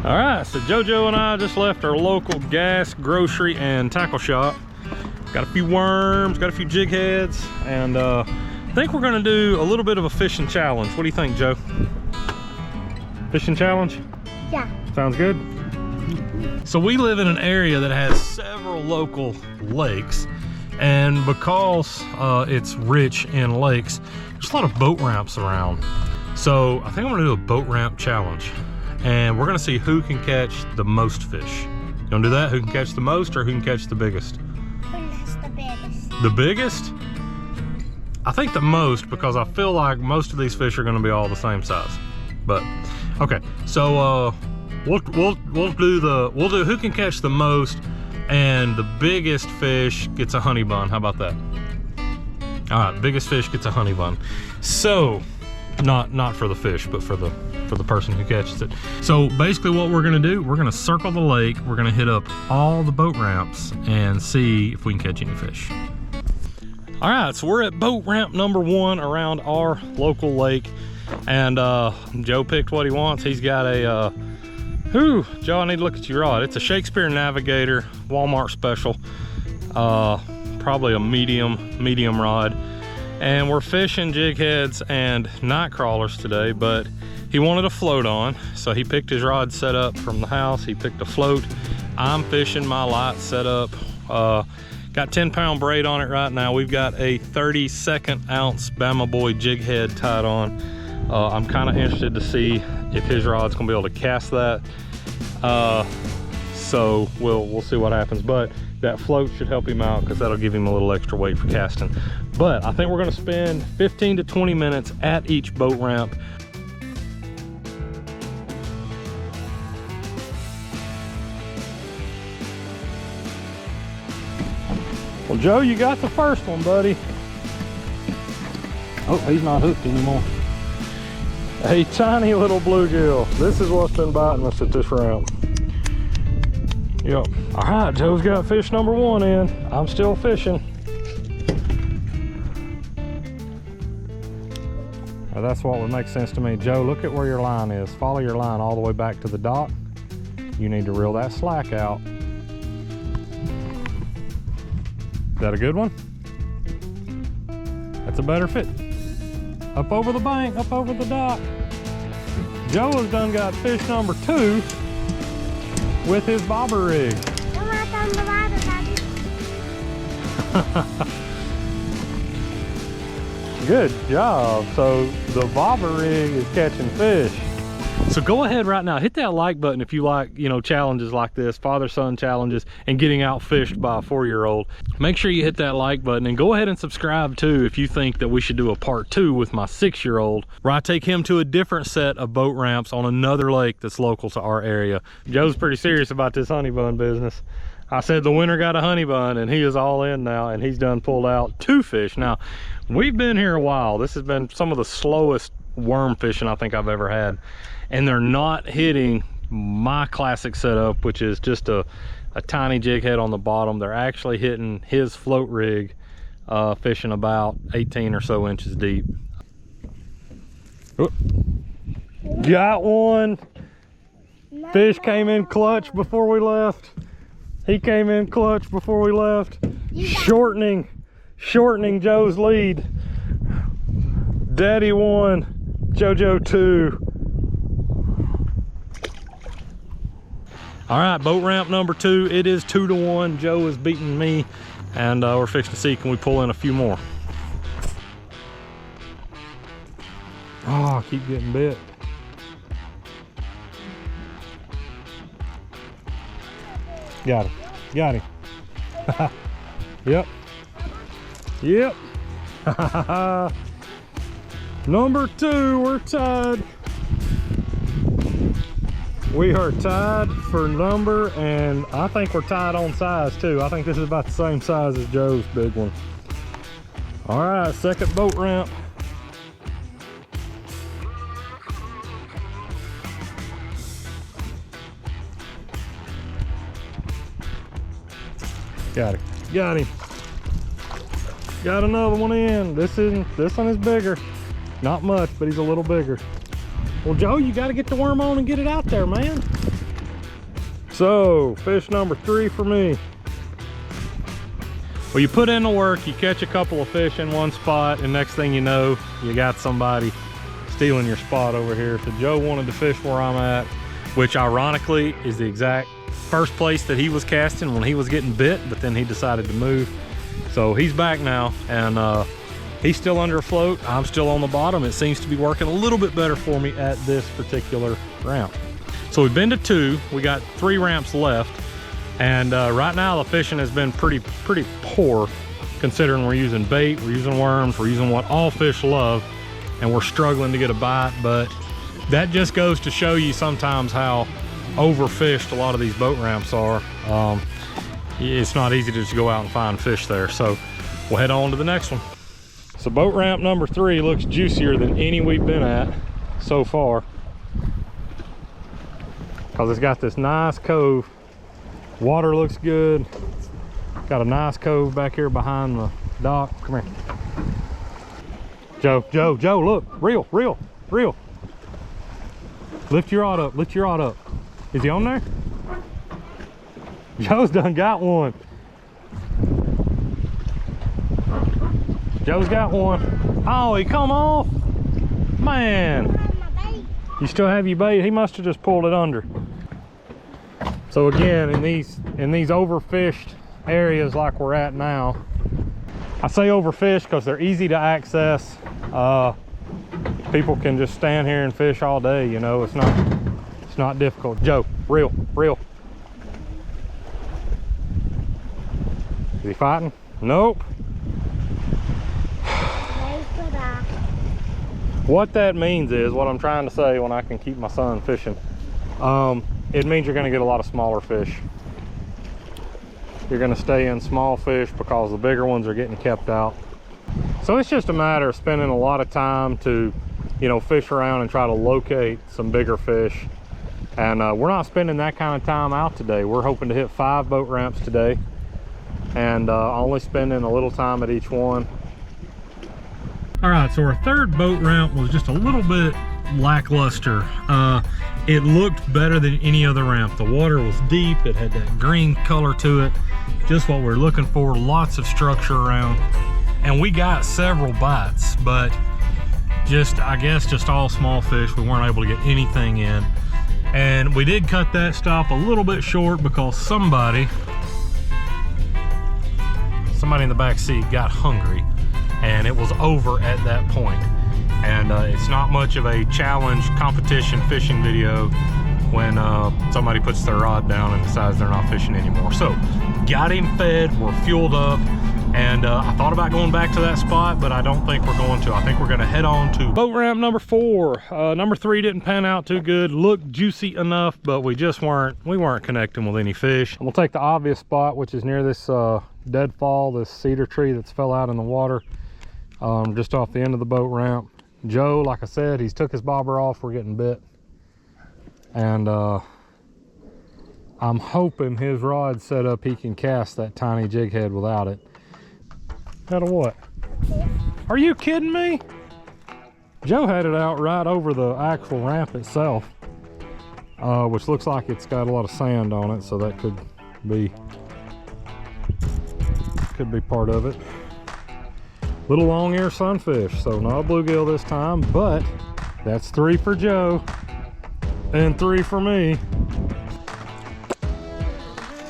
All right, so JoJo and I just left our local gas, grocery, and tackle shop. Got a few worms, got a few jig heads, and I think we're gonna do a little bit of a fishing challenge. What do you think, Joe? Fishing challenge? Yeah. Sounds good? So we live in an area that has several local lakes, and because it's rich in lakes, there's a lot of boat ramps around. So I think I'm gonna do a boat ramp challenge, and we're gonna see who can catch the most fish. You wanna do that? Who can catch the most or who can catch the biggest? Who has the biggest? The biggest? I think the most, because I feel like most of these fish are gonna be all the same size. But, okay, so we'll do who can catch the most, and the biggest fish gets a honey bun. How about that? All right, biggest fish gets a honey bun. So, not for the fish, but for the person who catches it. So basically what we're gonna do, we're gonna circle the lake, we're gonna hit up all the boat ramps and see if we can catch any fish. All right, so we're at boat ramp number 1 around our local lake, and Joe picked what he wants. He's got a, Joe, I need to look at your rod. It's a Shakespeare Navigator Walmart special, probably a medium rod. And we're fishing jig heads and night crawlers today, but he wanted a float on, so he picked his rod set up from the house. He picked a float. I'm fishing my light setup. Got 10-pound braid on it right now. We've got a 32nd ounce Bama Boy jig head tied on. I'm kind of interested to see if his rod's gonna be able to cast that. So we'll see what happens, but that float should help him out because that'll give him a little extra weight for casting. But I think we're gonna spend 15 to 20 minutes at each boat ramp. Well, Joe, you got the first one, buddy. Oh, he's not hooked anymore. A tiny little bluegill. This is what's been biting us at this ramp. Yep. All right, Joe's got fish number 1 in. I'm still fishing. Now, that's what would make sense to me. Joe, look at where your line is. Follow your line all the way back to the dock. You need to reel that slack out. Is that a good one? That's a better fit. Up over the bank, up over the dock. Joe has done got fish number 2 with his bobber rig. I'm not on the water, Daddy. Good job. So the bobber rig is catching fish. So go ahead right now, hit that like button if you like, challenges like this, father-son challenges, and getting outfished by a 4-year-old. Make sure you hit that like button, and go ahead and subscribe too if you think that we should do a part 2 with my 6-year-old, where I take him to a different set of boat ramps on another lake that's local to our area. Joe's pretty serious about this honey bun business. I said the winner got a honey bun, and he is all in now, and he's done pulled out 2 fish. Now, we've been here a while. This has been some of the slowest worm fishing I think I've ever had. And they're not hitting my classic setup, which is just a tiny jig head on the bottom. They're actually hitting his float rig, fishing about 18 or so inches deep. Oop. Got one. Fish came in clutch before we left. He came in clutch before we left. Shortening Joe's lead. Daddy 1, JoJo 2. All right, boat ramp number 2. It is 2 to 1. Joe is beating me, and we're fixing to see, can we pull in a few more? Oh, I keep getting bit. Got him. Yep. Number 2, we're tied. We are tied for number, and I think we're tied on size too. I think this is about the same size as Joe's big one. All right, second boat ramp. Got him. Got another one in. This one is bigger. Not much, but he's a little bigger. Well, Joe, you got to get the worm on and get it out there, man. So, fish number 3 for me. Well, you put in the work, you catch a couple of fish in one spot, and next thing you know, you got somebody stealing your spot over here. So Joe wanted to fish where I'm at, which ironically is the exact first place that he was casting when he was getting bit, but then he decided to move. So he's back now, and he's still under a float. I'm still on the bottom. It seems to be working a little bit better for me at this particular ramp. So we've been to 2, we got 3 ramps left, and right now the fishing has been pretty poor, considering we're using bait, we're using worms, we're using what all fish love, and we're struggling to get a bite. But that just goes to show you sometimes how overfished a lot of these boat ramps are. It's not easy to just go out and find fish there. So we'll head on to the next one. So boat ramp number 3 looks juicier than any we've been at so far, because it's got this nice cove. Water looks good. Got a nice cove back here behind the dock. Come here. Joe, look. Reel. Lift your rod up, Is he on there? Joe's done got one. Joe's got one. Oh, he come off. Man. You still have your bait? He must have just pulled it under. So again, in these overfished areas like we're at now, I say overfished because they're easy to access. People can just stand here and fish all day, you know. It's not difficult. Joe, reel. Is he fighting? Nope. What that means is, what I'm trying to say when I can keep my son fishing, it means you're going to get a lot of smaller fish. You're going to stay in small fish because the bigger ones are getting kept out. So it's just a matter of spending a lot of time to, you know, fish around and try to locate some bigger fish. And we're not spending that kind of time out today. We're hoping to hit 5 boat ramps today, and only spending a little time at each one. All right, so our 3rd boat ramp was just a little bit lackluster. It looked better than any other ramp. The water was deep, it had that green color to it, just what we're looking for. Lots of structure around, and we got several bites, but I guess just all small fish. We weren't able to get anything in, and we did cut that stop a little bit short because somebody in the back seat got hungry, and it was over at that point. And it's not much of a challenge competition fishing video when somebody puts their rod down and decides they're not fishing anymore. So got him fed, we're fueled up, and I thought about going back to that spot, but I don't think we're going to. I think we're going to head on to boat ramp number 4. Number 3 didn't pan out too good. Looked juicy enough, but we weren't connecting with any fish. I'm gonna take the obvious spot, which is near this deadfall, this cedar tree that's fell out in the water, just off the end of the boat ramp. Joe, like I said, he's took his bobber off. We're getting bit, and I'm hoping his rod's set up he can cast that tiny jig head without it. Out of what? Are you kidding me? Joe had it out right over the actual ramp itself, which looks like it's got a lot of sand on it, so that could be part of it. Little long ear sunfish, so not a bluegill this time, but that's 3 for Joe and 3 for me.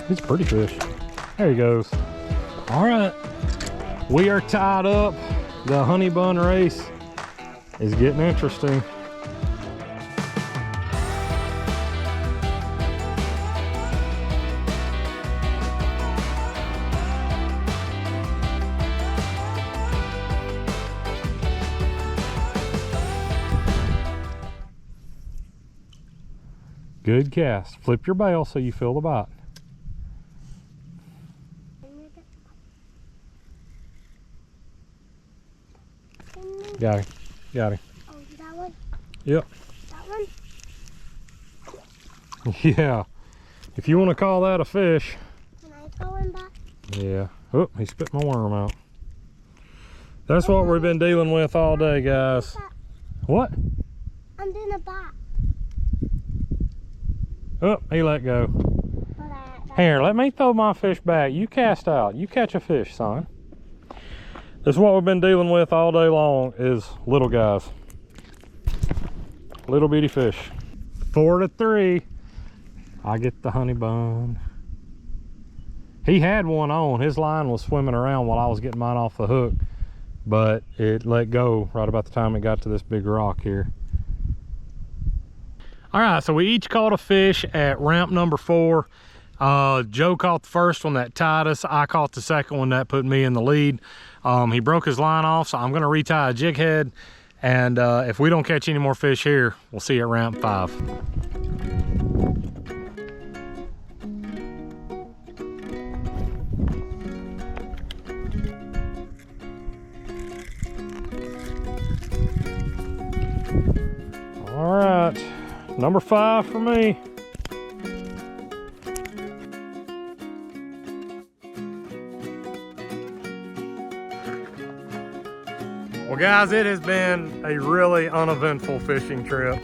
He's a pretty fish. There he goes. All right, we are tied up. The Honey Bun race is getting interesting. Good cast. Flip your bail so you feel the bite. Got him. Got him. Oh, that one? Yep. That one? Yeah. If you want to call that a fish. Can I go in back? Yeah. Oh, he spit my worm out. That's what we've been dealing with all day, guys. What? I'm doing a bat. Oh, he let go. Here, let me throw my fish back. You cast out. You catch a fish, son. This is what we've been dealing with all day long, is little guys. Little bitty fish. 4-3. I get the honey bun. He had one on. His line was swimming around while I was getting mine off the hook, but it let go right about the time it got to this big rock here. All right, so we each caught a fish at ramp number 4. Joe caught the first one that tied us. I caught the second one that put me in the lead. He broke his line off, so I'm gonna retie a jig head. And if we don't catch any more fish here, we'll see you at ramp 5. All right, number 5 for me. Well guys, it has been a really uneventful fishing trip.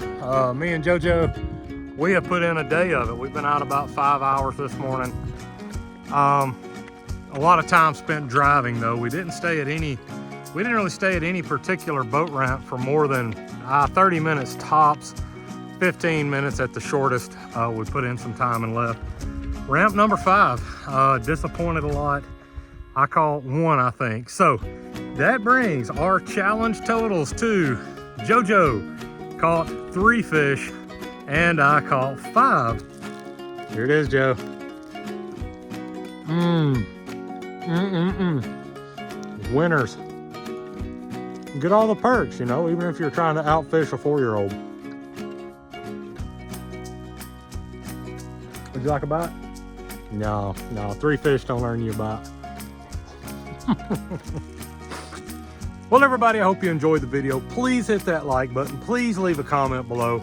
Me and JoJo, we have put in a day of it. We've been out about 5 hours this morning. A lot of time spent driving though. We didn't really stay at any particular boat ramp for more than 30 minutes tops, 15 minutes at the shortest. We put in some time and left. Ramp number 5, disappointed a lot. I caught 1, I think. So that brings our challenge totals to JoJo caught 3 fish and I caught 5. Here it is, Joe. Winners. Get all the perks, you know, even if you're trying to outfish a 4-year-old. Would you like a bite? No, 3 fish don't earn you a bite. Well, everybody, I hope you enjoyed the video. Please hit that like button. Please leave a comment below.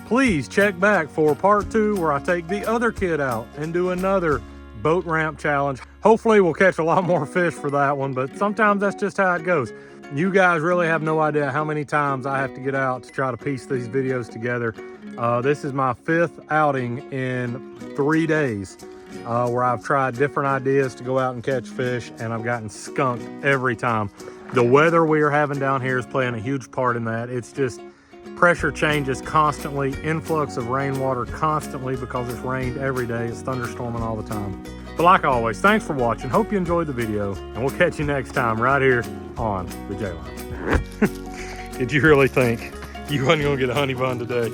Please check back for part 2 where I take the other kid out and do another boat ramp challenge. Hopefully we'll catch a lot more fish for that one, but sometimes that's just how it goes. You guys really have no idea how many times I have to get out to try to piece these videos together. This is my 5th outing in 3 days where I've tried different ideas to go out and catch fish, and I've gotten skunked every time. The weather we are having down here is playing a huge part in that. It's just pressure changes constantly, influx of rainwater constantly because it's rained every day. It's thunderstorming all the time. But like always, thanks for watching. Hope you enjoyed the video, and we'll catch you next time right here on the J-Line. Did you really think you wasn't gonna get a honey bun today?